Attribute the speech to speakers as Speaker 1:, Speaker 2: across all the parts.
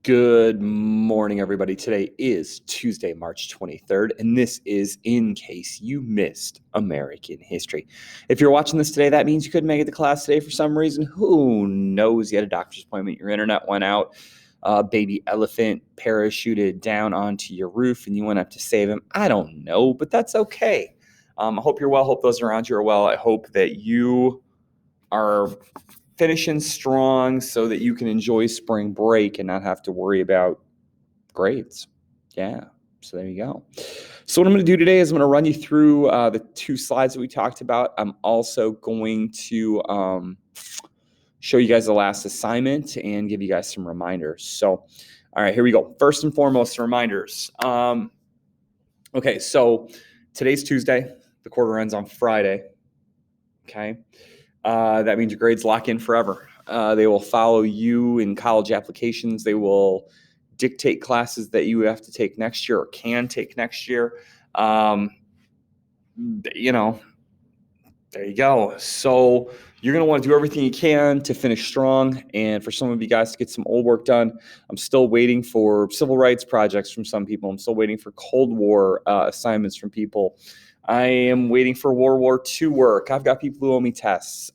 Speaker 1: Good morning, everybody. Today is Tuesday, March 23rd, and this is In Case You Missed American History. If you're watching this today, that means you couldn't make it to class today for some reason. Who knows? You had a doctor's appointment, your internet went out, a baby elephant parachuted down onto your roof, and you went up to save him. I don't know, but that's okay. I hope you're well. Hope those around you are well. I hope that you are finishing strong so that you can enjoy spring break and not have to worry about grades. Yeah, so there you go. So what I'm going to do today is I'm going to run you through the two slides that we talked about. I'm also going to show you guys the last assignment and give you guys some reminders. So, all right, here we go. First and foremost, reminders. Okay, so today's Tuesday. The quarter ends on Friday. Okay. That means your grades lock in forever. They will follow you in college applications. They will dictate classes that you have to take next year or can take next year. There you go. So you're going to want to do everything you can to finish strong. And for some of you guys to get some old work done, I'm still waiting for civil rights projects from some people. I'm still waiting for Cold War assignments from people. I am waiting for World War II work. I've got people who owe me tests.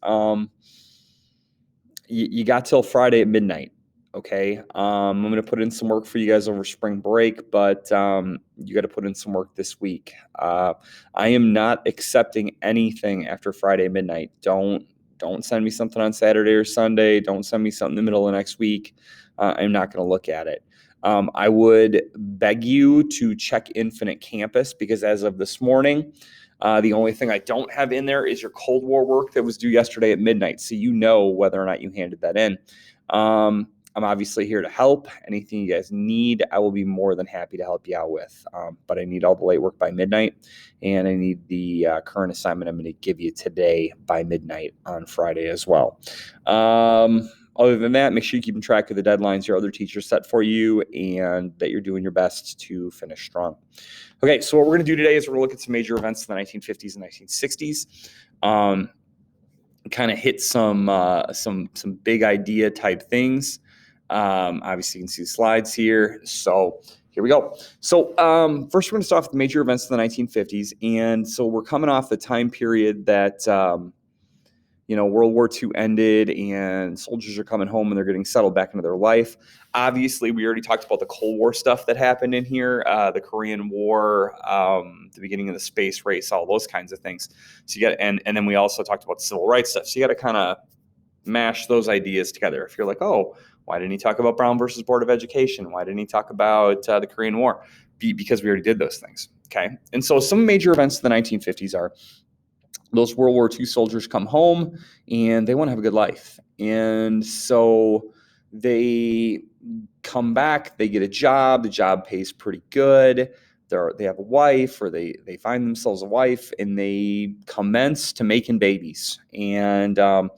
Speaker 1: You got till Friday at midnight. Okay. I'm going to put in some work for you guys over spring break, but you got to put in some work this week. I am not accepting anything after Friday midnight. Don't send me something on Saturday or Sunday. Don't send me something in the middle of next week. I'm not going to look at it. I would beg you to check Infinite Campus because as of this morning, the only thing I don't have in there is your Cold War work that was due yesterday at midnight. So you know whether or not you handed that in. I'm obviously here to help. Anything you guys need, I will be more than happy to help you out with. But I need all the late work by midnight, and I need the current assignment I'm going to give you today by midnight on Friday as well. Other than that, make sure you're keeping track of the deadlines your other teachers set for you and that you're doing your best to finish strong. Okay, so what we're going to do today is we're going to look at some major events in the 1950s and 1960s. Kind of hit some big idea type things. Obviously, you can see the slides here. So here we go. So first, we're going to start off with the major events in the 1950s. And so we're coming off the time period that, World War II ended and soldiers are coming home and they're getting settled back into their life. Obviously, we already talked about the Cold War stuff that happened in here, the Korean War, the beginning of the space race, all those kinds of things. So you got, and then we also talked about civil rights stuff. So you got to kind of mash those ideas together. If you're like, oh, why didn't he talk about Brown versus Board of Education? Why didn't he talk about the Korean War? Because we already did those things. Okay. And so some major events in the 1950s are those World War II soldiers come home and they want to have a good life. And so they come back, they get a job, the job pays pretty good. They have a wife or they find themselves a wife and they commence to making babies. And the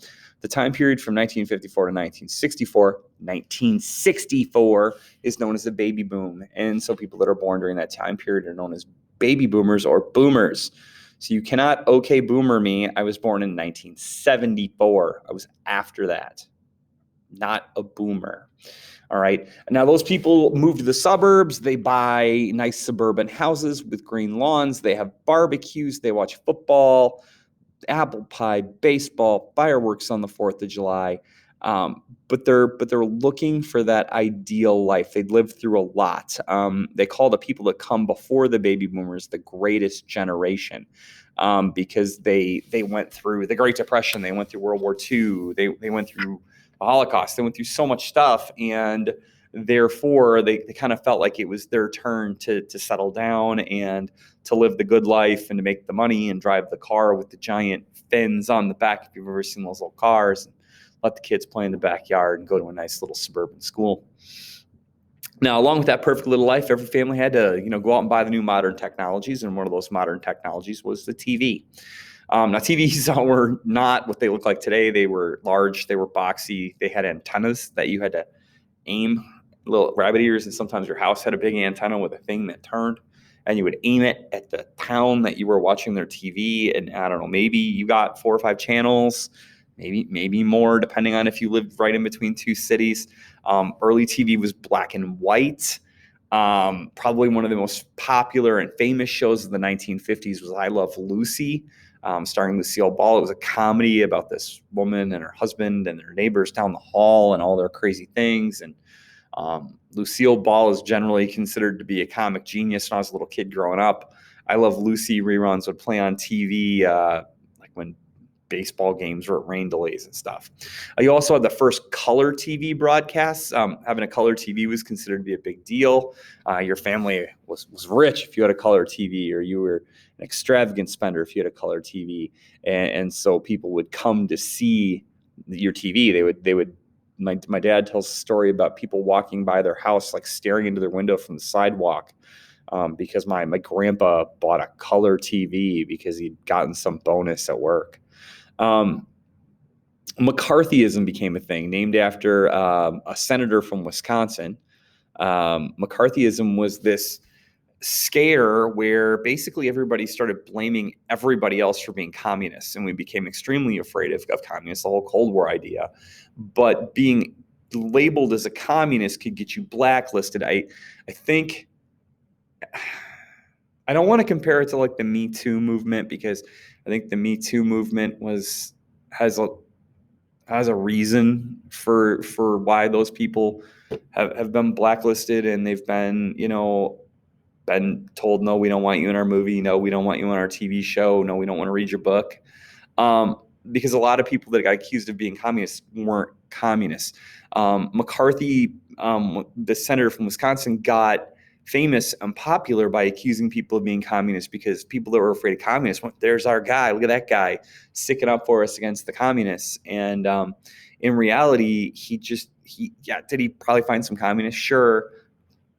Speaker 1: time period from 1954 to 1964 is known as the baby boom. And so people that are born during that time period are known as baby boomers or boomers. So you cannot okay boomer me. I was born in 1974. I was after that. Not a boomer. All right. Now those people move to the suburbs. They buy nice suburban houses with green lawns. They have barbecues. They watch football, apple pie, baseball, fireworks on the 4th of July. But they're looking for that ideal life. They've lived through a lot. They call the people that come before the baby boomers the greatest generation because they went through the Great Depression. They went through World War II. They went through the Holocaust. They went through so much stuff, and therefore they kind of felt like it was their turn to settle down and to live the good life and to make the money and drive the car with the giant fins on the back, if you've ever seen those little cars, and let the kids play in the backyard and go to a nice little suburban school. Now, along with that perfect little life, every family had to, go out and buy the new modern technologies, and one of those modern technologies was the TV. Now, TVs were not what they look like today. They were large, they were boxy, they had antennas that you had to aim, little rabbit ears, and sometimes your house had a big antenna with a thing that turned, and you would aim it at the town that you were watching their TV, and I don't know, maybe you got 4 or 5 channels, maybe more, depending on if you lived right in between 2 cities. Early TV was black and white. Probably one of the most popular and famous shows of the 1950s was I Love Lucy, starring Lucille Ball. It was a comedy about this woman and her husband and their neighbors down the hall and all their crazy things. And Lucille Ball is generally considered to be a comic genius when I was a little kid growing up. I Love Lucy reruns would play on TV like when baseball games were at rain delays and stuff. You also had the first color TV broadcasts. Having a color TV was considered to be a big deal. Your family was rich if you had a color TV, or you were an extravagant spender if you had a color TV. And so people would come to see your TV. They would. My dad tells a story about people walking by their house, like staring into their window from the sidewalk, because my grandpa bought a color TV because he'd gotten some bonus at work. McCarthyism became a thing, named after a senator from Wisconsin. McCarthyism was this scare where basically everybody started blaming everybody else for being communists, and we became extremely afraid of communists, the whole Cold War idea. But being labeled as a communist could get you blacklisted. I think, I don't want to compare it to like the Me Too movement, because I think the Me Too movement has a reason for why those people have been blacklisted, and they've been been told, no, we don't want you in our movie, no, we don't want you on our TV show, no, we don't want to read your book, because a lot of people that got accused of being communists weren't communists. McCarthy, the senator from Wisconsin, got famous and popular by accusing people of being communists, because people that were afraid of communists went, there's our guy, look at that guy sticking up for us against the communists. And in reality, did he probably find some communists? Sure.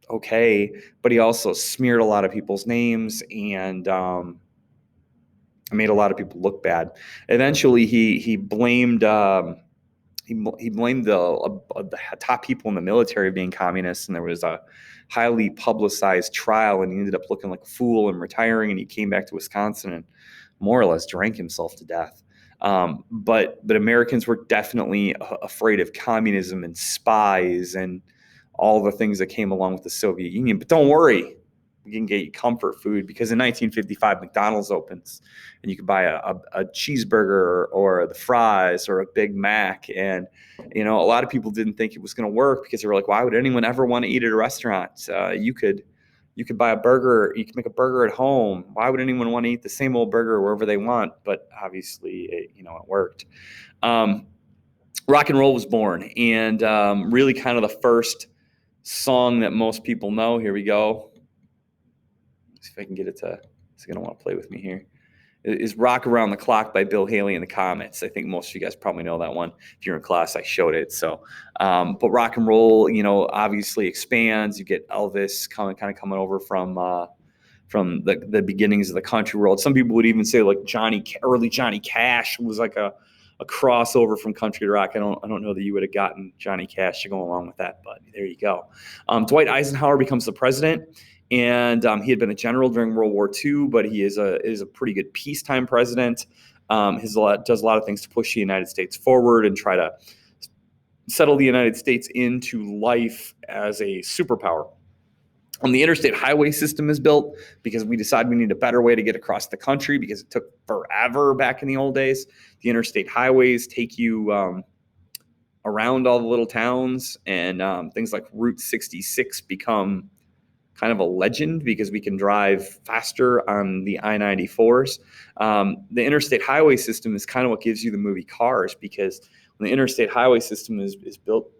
Speaker 1: Okay. But he also smeared a lot of people's names and made a lot of people look bad. Eventually he blamed he blamed the top people in the military of being communists, and there was a highly publicized trial, and he ended up looking like a fool and retiring, and he came back to Wisconsin and more or less drank himself to death. But Americans were definitely afraid of communism and spies and all the things that came along with the Soviet Union. But don't worry, we can get you comfort food, because in 1955 McDonald's opens and you can buy a cheeseburger or the fries or a Big Mac. And a lot of people didn't think it was going to work, because they were like, why would anyone ever want to eat at a restaurant? You could buy a burger, you can make a burger at home. Why would anyone want to eat the same old burger wherever they want? But obviously it worked. Rock and roll was born, and really kind of the first song that most people know. Here we go. Let's see if I can get it to. It's going to want to play with me here. It is "Rock Around the Clock" by Bill Haley and the Comets. I think most of you guys probably know that one. If you're in class, I showed it. So, but rock and roll, obviously expands. You get Elvis coming over from the beginnings of the country world. Some people would even say like early Johnny Cash was like a crossover from country to rock. I don't know that you would have gotten Johnny Cash to go along with that, but there you go. Dwight Eisenhower becomes the president, and he had been a general during World War II, but he is a pretty good peacetime president. Does a lot of things to push the United States forward and try to settle the United States into life as a superpower. The interstate highway system is built because we decided we need a better way to get across the country, because it took forever back in the old days. The interstate highways take you around all the little towns, and things like Route 66 become kind of a legend because we can drive faster on the I-94s. The interstate highway system is kind of what gives you the movie Cars, because when the interstate highway system is built,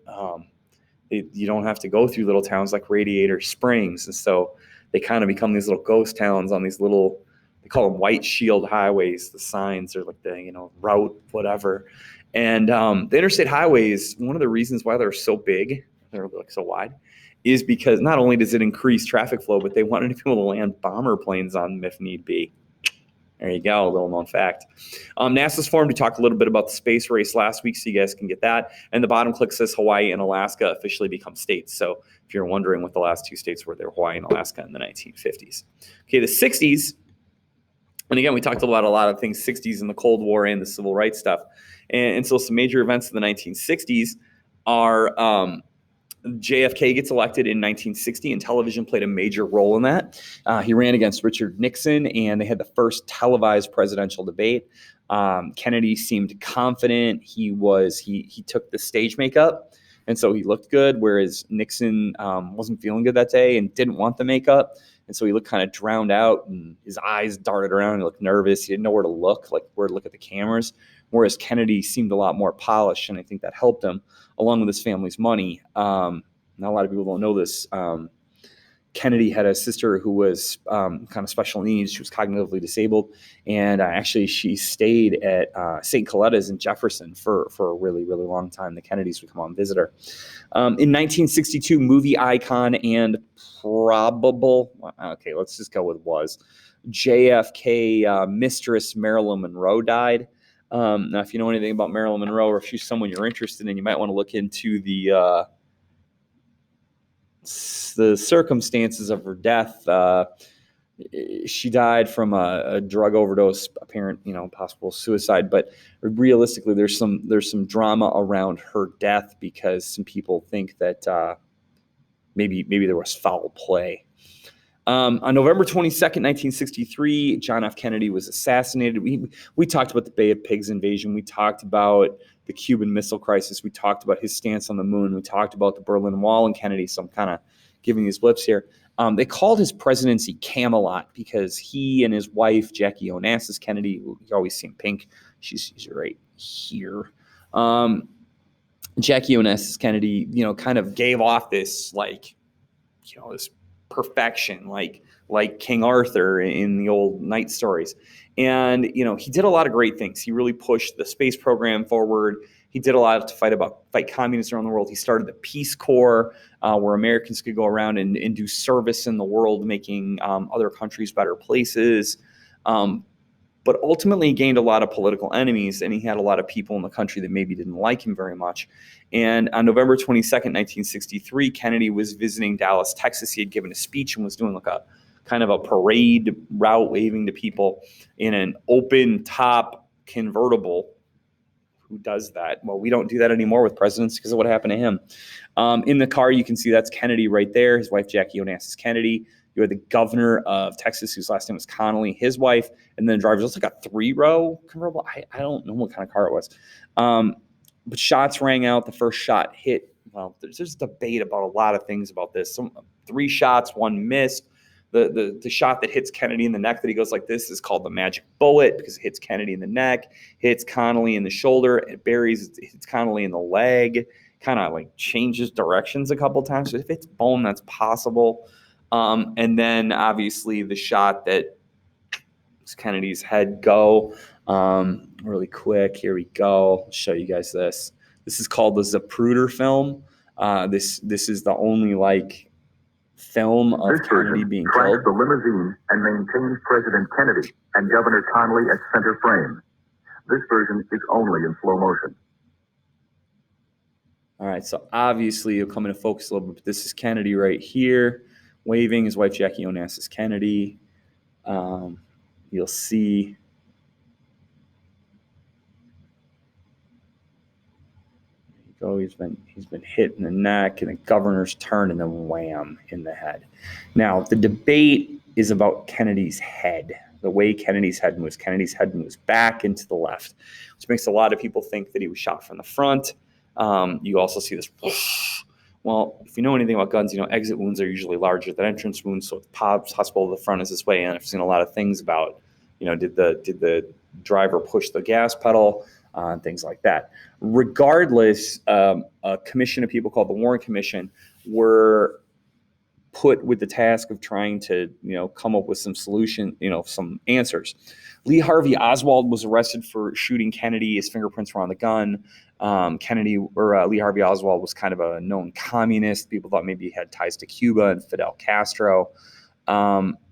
Speaker 1: you don't have to go through little towns like Radiator Springs. And so they kind of become these little ghost towns on these little, they call them white shield highways. The signs are like the, route, whatever. And the interstate highways, one of the reasons why they're so big, they're like so wide, is because not only does it increase traffic flow, but they wanted to be able to land bomber planes on them if need be. There you go, a little known fact. NASA's formed. We talked a little bit about the space race last week, so you guys can get that. And the bottom click says Hawaii and Alaska officially become states. So if you're wondering what the last two states were, they were Hawaii and Alaska in the 1950s. Okay, the 60s, and again, we talked about a lot of things, 60s and the Cold War and the civil rights stuff. And so some major events in the 1960s are JFK gets elected in 1960, and television played a major role in that. He ran against Richard Nixon, and they had the first televised presidential debate. Kennedy seemed confident. He took the stage makeup, and so he looked good, whereas Nixon wasn't feeling good that day and didn't want the makeup. And so he looked kind of drowned out, and his eyes darted around. He looked nervous. He didn't know where to look at the cameras. Whereas Kennedy seemed a lot more polished, and I think that helped him, along with his family's money. Not a lot of people don't know this. Kennedy had a sister who was kind of special needs. She was cognitively disabled, and actually she stayed at St. Coletta's in Jefferson for a really, really long time. The Kennedys would come on and visit her. In 1962, movie icon and let's just go with JFK mistress Marilyn Monroe died. Now, if you know anything about Marilyn Monroe, or if she's someone you're interested in, you might want to look into the circumstances of her death. She died from a drug overdose, possible suicide. But realistically, there's some drama around her death because some people think that maybe there was foul play. On November 22nd, 1963, John F. Kennedy was assassinated. We talked about the Bay of Pigs invasion. We talked about the Cuban Missile Crisis. We talked about his stance on the moon. We talked about the Berlin Wall and Kennedy, so I'm kind of giving these blips here. They called his presidency Camelot because he and his wife, Jackie Onassis Kennedy, you always see in pink, she's right here. Jackie Onassis Kennedy, kind of gave off this, this perfection, like King Arthur in the old knight stories. And, he did a lot of great things. He really pushed the space program forward. He did a lot to fight communism around the world. He started the Peace Corps, where Americans could go around and do service in the world, making other countries better places. But ultimately, he gained a lot of political enemies, and he had a lot of people in the country that maybe didn't like him very much. And on November 22nd, 1963, Kennedy was visiting Dallas, Texas. He had given a speech and was doing like a kind of a parade route, waving to people in an open-top convertible. Who does that? Well, we don't do that anymore with presidents because of what happened to him. In the car, you can see that's Kennedy right there, his wife, Jackie Onassis Kennedy. You had the governor of Texas, whose last name was Connolly, his wife, and then the driver. It was like a 3-row convertible. I don't know what kind of car it was. But shots rang out. The first shot hit. Well, there's debate about a lot of things about this. 3 shots, 1 missed. The shot that hits Kennedy in the neck that he goes like this is called the magic bullet because it hits Kennedy in the neck, hits Connolly in the shoulder, it hits Connolly in the leg, kind of like changes directions a couple times. So if it's bone, that's possible. And then obviously the shot that makes Kennedy's head go. Really quick, here we go. I'll show you guys this. This is called the Zapruder film. This is the only film of Kennedy being killed.
Speaker 2: The limousine and maintains President Kennedy and Governor Connolly at center frame. This version is only in slow motion.
Speaker 1: All right, so obviously you'll come into focus a little bit, but this is Kennedy right here, waving his wife Jackie Onassis Kennedy. You'll see he's been hit in the neck, and the governor's turned, and then wham in the head. Now the debate is about Kennedy's head, the way Kennedy's head moves. Kennedy's head moves back and to the left, which makes a lot of people think that he was shot from the front. You also see this. Well, if you know anything about guns, exit wounds are usually larger than entrance wounds, so it's possible the front is this way. And I've seen a lot of things about, did the driver push the gas pedal, and things like that. Regardless, a commission of people called the Warren Commission were put with the task of trying to, come up with some solution, some answers. Lee Harvey Oswald was arrested for shooting Kennedy. His fingerprints were on the gun. Lee Harvey Oswald was kind of a known communist. People thought maybe he had ties to Cuba and Fidel Castro.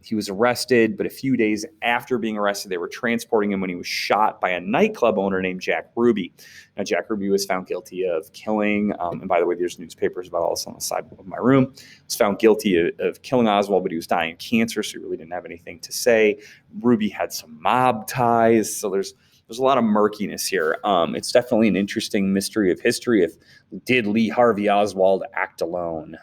Speaker 1: He was arrested, but a few days after being arrested, they were transporting him when he was shot by a nightclub owner named Jack Ruby. Now, Jack Ruby was found guilty of killing, and by the way, there's newspapers about all this on the side of my room. He was found guilty of killing Oswald, but he was dying of cancer, so he really didn't have anything to say. Ruby had some mob ties, so there's there's a lot of murkiness here. It's definitely an interesting mystery of history. If did Lee Harvey Oswald act alone?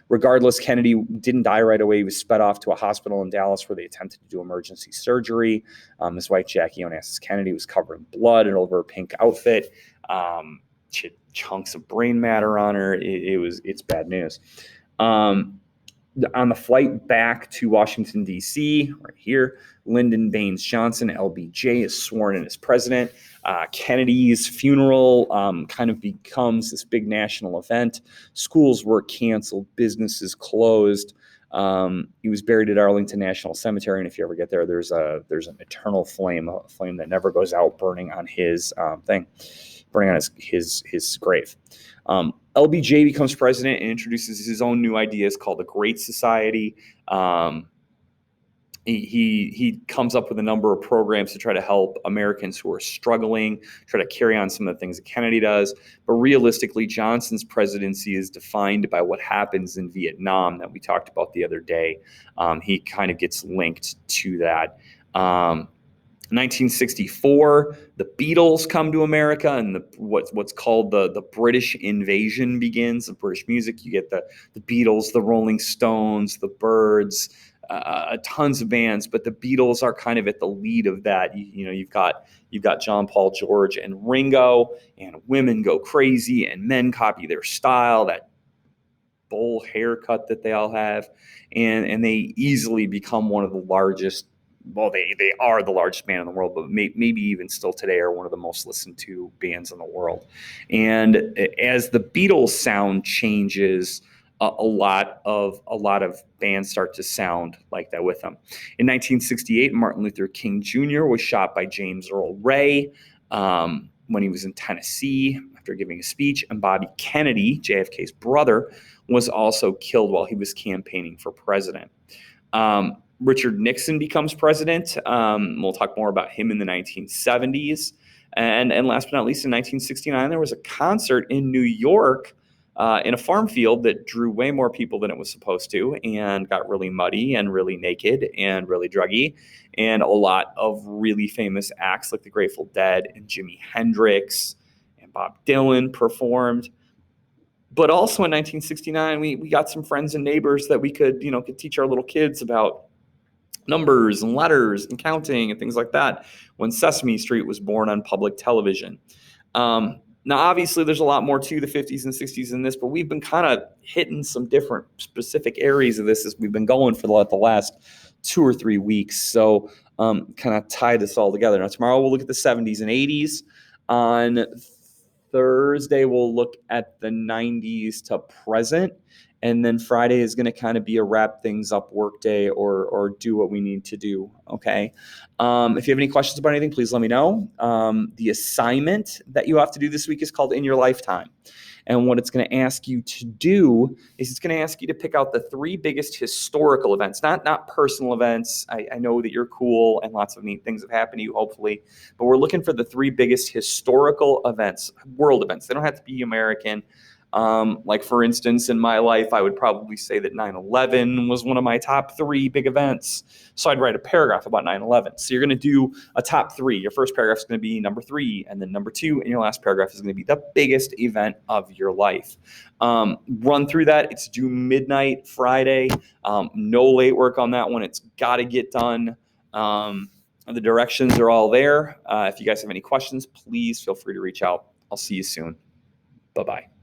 Speaker 1: Regardless, Kennedy didn't die right away. He was sped off to a hospital in Dallas where they attempted to do emergency surgery. His wife, Jackie Onassis Kennedy, was covered in blood and over a pink outfit. She had chunks of brain matter on her. It's bad news. On the flight back to Washington, D.C., right here, Lyndon Baines Johnson, LBJ, is sworn in as president. Kennedy's funeral kind of becomes this big national event. Schools were canceled, businesses closed. He was buried at Arlington National Cemetery, and if you ever get there, there's an eternal flame, a flame that never goes out, burning on his burning on his grave. LBJ becomes president and introduces his own new ideas called the Great Society. He comes up with a number of programs to try to help Americans who are struggling, try to carry on some of the things that Kennedy does. But realistically, Johnson's presidency is defined by what happens in Vietnam that we talked about the other day. He kind of gets linked to that. 1964, the Beatles come to America, and what's called the British invasion begins of British music. You get the Beatles, the Rolling Stones, the Byrds, tons of bands, but the Beatles are kind of at the lead of that. You've got John, Paul, George, and Ringo, and women go crazy, and men copy their style, that bowl haircut that they all have, and they easily become one of the largest. Well, they are the largest band in the world, but maybe even still today are one of the most listened to bands in the world. And as the Beatles sound changes, a lot of bands start to sound like that with them. In 1968, Martin Luther King Jr. was shot by James Earl Ray when he was in Tennessee after giving a speech, and Bobby Kennedy, JFK's brother, was also killed while he was campaigning for president. Richard Nixon becomes president. We'll talk more about him in the 1970s. And last but not least, in 1969, there was a concert in New York in a farm field that drew way more people than it was supposed to, and got really muddy and really naked and really druggy. And a lot of really famous acts like the Grateful Dead and Jimi Hendrix and Bob Dylan performed. But also in 1969, we got some friends and neighbors that we could teach our little kids about numbers and letters and counting and things like that when Sesame Street was born on public television. Now, obviously, there's a lot more to the 50s and 60s in this, but we've been kind of hitting some different specific areas of this as we've been going for the last 2 or 3 weeks. So kind of tie this all together. Now, tomorrow we'll look at the 70s and 80s. On Thursday, we'll look at the 90s to present. And then Friday is going to kind of be a wrap things up work day or do what we need to do. Okay. If you have any questions about anything, please let me know. The assignment that you have to do this week is called In Your Lifetime. And what it's going to ask you to do is it's going to ask you to pick out the 3 biggest historical events, not personal events. I know that you're cool and lots of neat things have happened to you, hopefully, but we're looking for the 3 biggest historical events, world events. They don't have to be American. Like, for instance, in my life, I would probably say that 9/11 was one of my top 3 big events. So I'd write a paragraph about 9/11. So you're going to do a top 3. Your first paragraph is going to be number 3, and then number 2, and your last paragraph is going to be the biggest event of your life. Run through that. It's due midnight Friday. No late work on that one. It's got to get done. The directions are all there. If you guys have any questions, please feel free to reach out. I'll see you soon. Bye-bye.